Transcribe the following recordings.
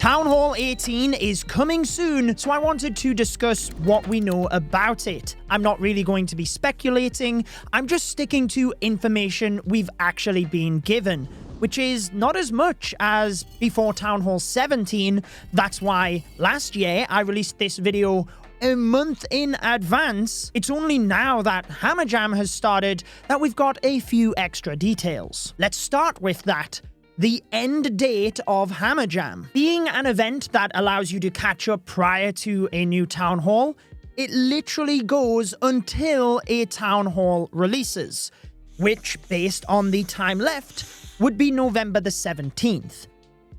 Town Hall 18 is coming soon, so I wanted to discuss what we know about it. I'm not really going to be speculating, I'm just sticking to information we've actually been given, which is not as much as before Town Hall 17. That's why last year I released this video a month in advance. It's only now that Hammer Jam has started that we've got a few extra details. Let's start with that. The end date of Hammer Jam. Being an event that allows you to catch up prior to a new Town Hall, it literally goes until a Town Hall releases, which, based on the time left, would be November the 17th.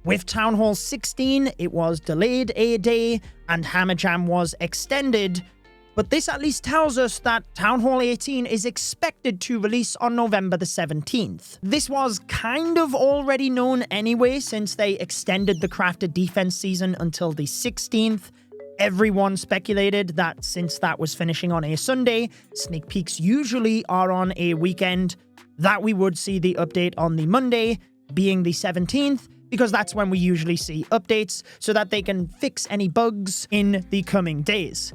With Town Hall 16, it was delayed a day, and Hammer Jam was extended, but this at least tells us that Town Hall 18 is expected to release on November the 17th. This was kind of already known anyway, since they extended the Crafted Defense season until the 16th. Everyone speculated that since that was finishing on a Sunday, sneak peeks usually are on a weekend, that we would see the update on the Monday, being the 17th, because that's when we usually see updates, so that they can fix any bugs in the coming days.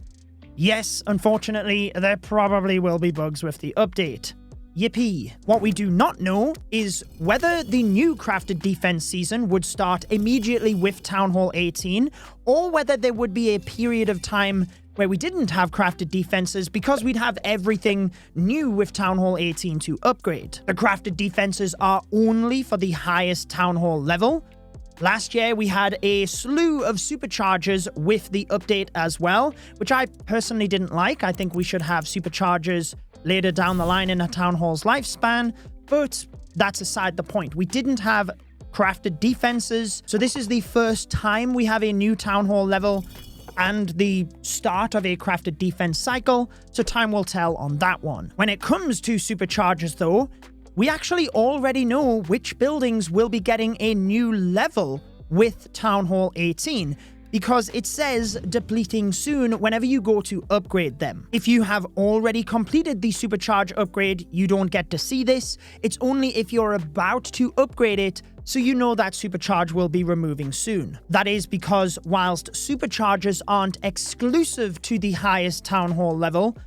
Yes, unfortunately, there probably will be bugs with the update. Yippee. What we do not know is whether the new Crafted Defense season would start immediately with Town Hall 18, or whether there would be a period of time where we didn't have Crafted Defenses because we'd have everything new with Town Hall 18 to upgrade. The Crafted Defenses are only for the highest Town Hall level. Last year, we had a slew of superchargers with the update as well, which I personally didn't like. I think we should have superchargers later down the line in a Town Hall's lifespan, but that's aside the point. We didn't have Crafted Defenses, so this is the first time we have a new Town Hall level and the start of a Crafted Defense cycle, so time will tell on that one. When it comes to superchargers though, we actually already know which buildings will be getting a new level with Town Hall 18, because it says depleting soon whenever you go to upgrade them. If you have already completed the supercharge upgrade, you don't get to see this. It's only if you're about to upgrade it, so you know that supercharge will be removing soon. That is because whilst superchargers aren't exclusive to the highest Town Hall level,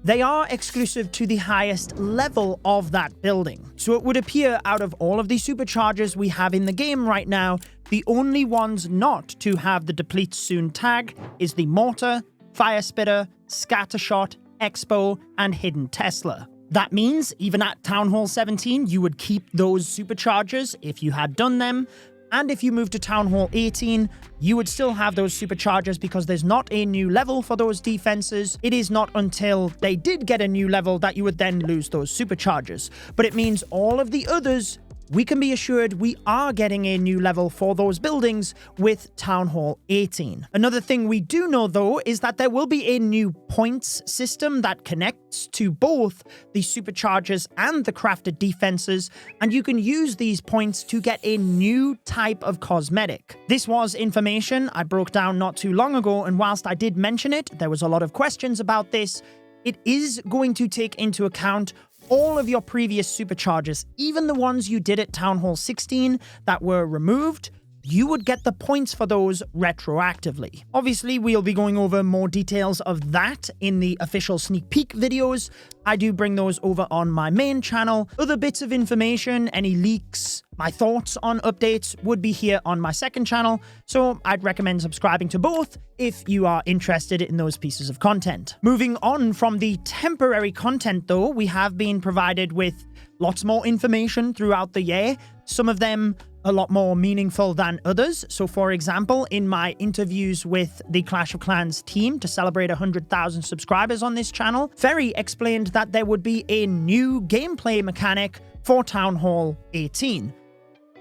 they are exclusive to the highest level of that building. So it would appear out of all of the superchargers we have in the game right now, the only ones not to have the Deplete Soon tag is the Mortar, Fire Spitter, Scattershot, Expo, and Hidden Tesla. That means even at Town Hall 17, you would keep those superchargers if you had done them. And if you move to Town Hall 18, you would still have those superchargers because there's not a new level for those defenses. It is not until they did get a new level that you would then lose those superchargers. But it means all of the others, we can be assured we are getting a new level for those buildings with Town Hall 18. Another thing we do know though is that there will be a new points system that connects to both the superchargers and the crafted defenses, and you can use these points to get a new type of cosmetic. This was information I broke down not too long ago, and whilst I did mention it, there was a lot of questions about this. It is going to take into account all of your previous superchargers, even the ones you did at Town Hall 16 that were removed. You would get the points for those retroactively. Obviously, we'll be going over more details of that in the official sneak peek videos. I do bring those over on my main channel. Other bits of information, any leaks, my thoughts on updates would be here on my second channel, so I'd recommend subscribing to both if you are interested in those pieces of content. Moving on from the temporary content though, we have been provided with lots more information throughout the year, some of them a lot more meaningful than others. So for example, in my interviews with the Clash of Clans team to celebrate 100,000 subscribers on this channel, Ferry explained that there would be a new gameplay mechanic for Town Hall 18.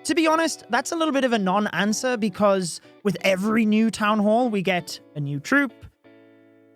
To be honest, that's a little bit of a non-answer because with every new Town Hall, we get a new troop,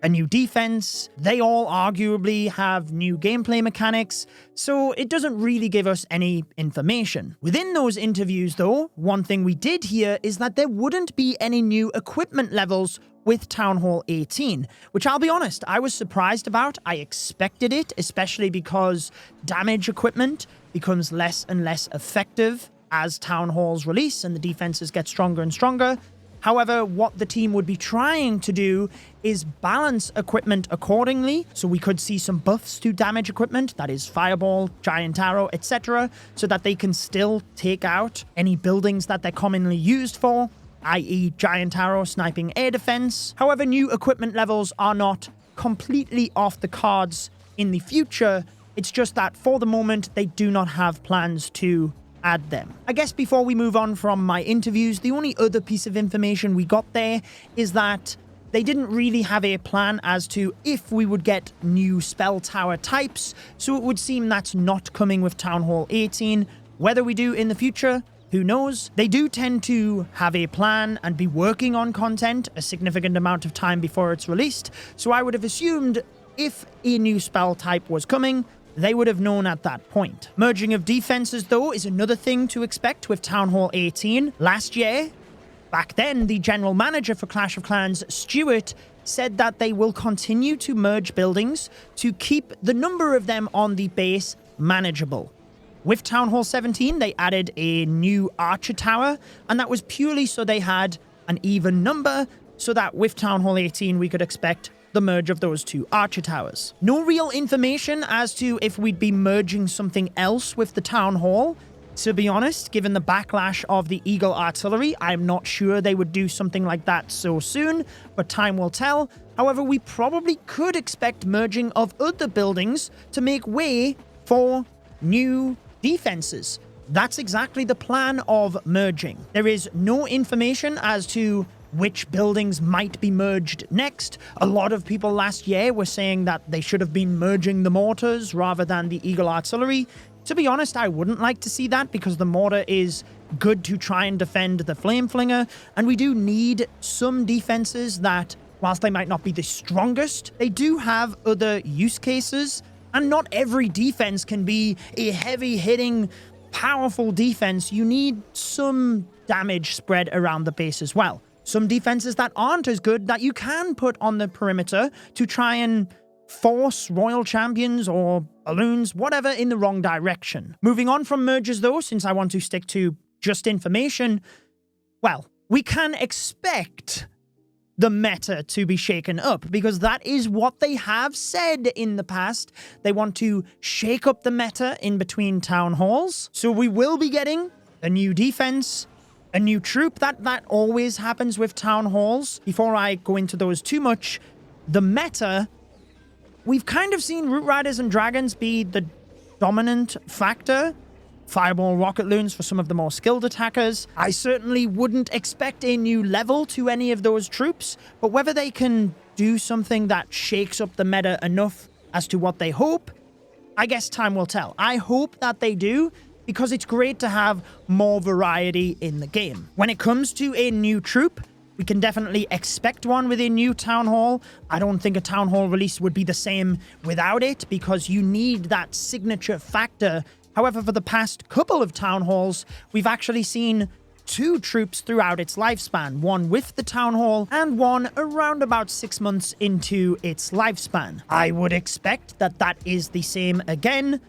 a new defense. They all arguably have new gameplay mechanics, so it doesn't really give us any information. Within those interviews though, one thing we did hear is that there wouldn't be any new equipment levels with Town Hall 18, which I'll be honest, I was surprised about. I expected it, especially because damage equipment becomes less and less effective as Town Halls release and the defenses get stronger and stronger. However, what the team would be trying to do is balance equipment accordingly. So we could see some buffs to damage equipment, that is Fireball, Giant Arrow, etc., so that they can still take out any buildings that they're commonly used for, i.e. Giant Arrow, sniping air defense. However, new equipment levels are not completely off the cards in the future. It's just that for the moment, they do not have plans to add them. I guess before we move on from my interviews, the only other piece of information we got there is that they didn't really have a plan as to if we would get new spell tower types, so it would seem that's not coming with Town Hall 18. Whether we do in the future, who knows? They do tend to have a plan and be working on content a significant amount of time before it's released, so I would have assumed if a new spell type was coming, they would have known at that point. Merging of defenses, though, is another thing to expect with Town Hall 18. Last year, back then, the general manager for Clash of Clans, Stuart, said that they will continue to merge buildings to keep the number of them on the base manageable. With Town Hall 17, they added a new Archer Tower, and that was purely so they had an even number, so that with Town Hall 18, we could expect the merge of those two Archer Towers. No real information as to if we'd be merging something else with the Town Hall. To be honest, given the backlash of the Eagle Artillery, I'm not sure they would do something like that so soon, but time will tell. However, we probably could expect merging of other buildings to make way for new defenses. That's exactly the plan of merging. There is no information as to which buildings might be merged next. A lot of people last year were saying that they should have been merging the mortars rather than the Eagle Artillery. To be honest, I wouldn't like to see that because the mortar is good to try and defend the Flame Flinger, and we do need some defenses that, whilst they might not be the strongest, they do have other use cases, and not every defense can be a heavy-hitting, powerful defense. You need some damage spread around the base as well. Some defenses that aren't as good that you can put on the perimeter to try and force Royal Champions or Balloons, whatever, in the wrong direction. Moving on from mergers though, since I want to stick to just information, well, we can expect the meta to be shaken up because that is what they have said in the past. They want to shake up the meta in between town halls. So we will be getting a new defense, a new troop. That always happens with town halls. Before I go into those too much, the meta, we've kind of seen Root Riders and Dragons be the dominant factor. Fireball Rocket Loons for some of the more skilled attackers. I certainly wouldn't expect a new level to any of those troops, but whether they can do something that shakes up the meta enough as to what they hope, I guess time will tell. I hope that they do, because it's great to have more variety in the game. When it comes to a new troop, we can definitely expect one with a new Town Hall. I don't think a Town Hall release would be the same without it, because you need that signature factor. However, for the past couple of Town Halls, we've actually seen 2 troops throughout its lifespan, one with the Town Hall and one around about 6 months into its lifespan. I would expect that that is the same again.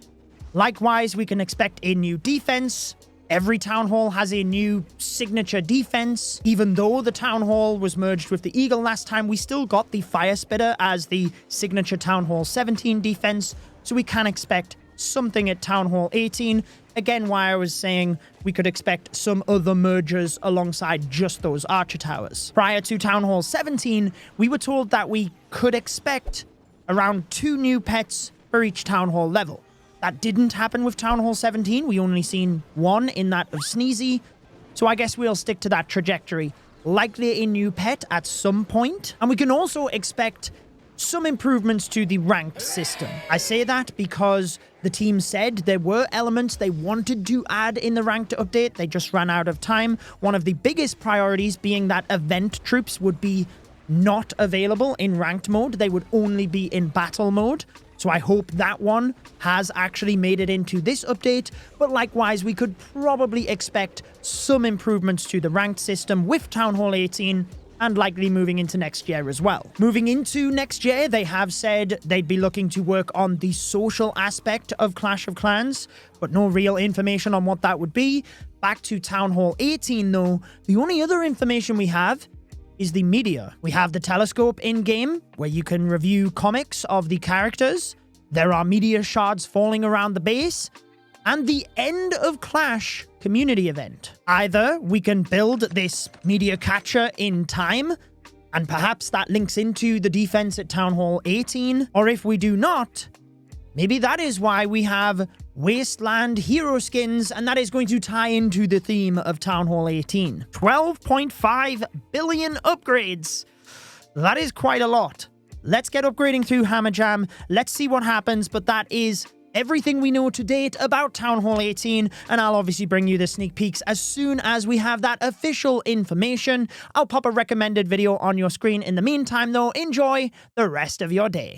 Likewise, we can expect a new defense. Every Town Hall has a new signature defense. Even though the Town Hall was merged with the Eagle last time, we still got the Fire Spitter as the signature Town Hall 17 defense, so we can expect something at Town Hall 18. Again, why I was saying we could expect some other mergers alongside just those Archer Towers. Prior to Town Hall 17, we were told that we could expect around 2 new pets for each Town Hall level. That didn't happen with Town Hall 17. We only seen 1 in that of Sneezy. So I guess we'll stick to that trajectory. Likely a new pet at some point. And we can also expect some improvements to the ranked system. I say that because the team said there were elements they wanted to add in the ranked update. They just ran out of time. One of the biggest priorities being that event troops would be not available in ranked mode. They would only be in battle mode. So I hope that one has actually made it into this update, but likewise, we could probably expect some improvements to the ranked system with Town Hall 18. and likely moving into next year as well. Moving into next year, they have said they'd be looking to work on the social aspect of Clash of Clans, but no real information on what that would be. Back to Town Hall 18 though, the only other information we have is the media. We have the telescope in-game, where you can review comics of the characters. There are media shards falling around the base, and the End of Clash community event. Either we can build this media catcher in time, and perhaps that links into the defense at Town Hall 18, or if we do not, maybe that is why we have Wasteland hero skins, and that is going to tie into the theme of Town Hall 18. 12.5 billion upgrades. That is quite a lot. Let's get upgrading through Hammer Jam. Let's see what happens, but that is everything we know to date about Town Hall 18, and I'll obviously bring you the sneak peeks as soon as we have that official information. I'll pop a recommended video on your screen. In the meantime, though, enjoy the rest of your day.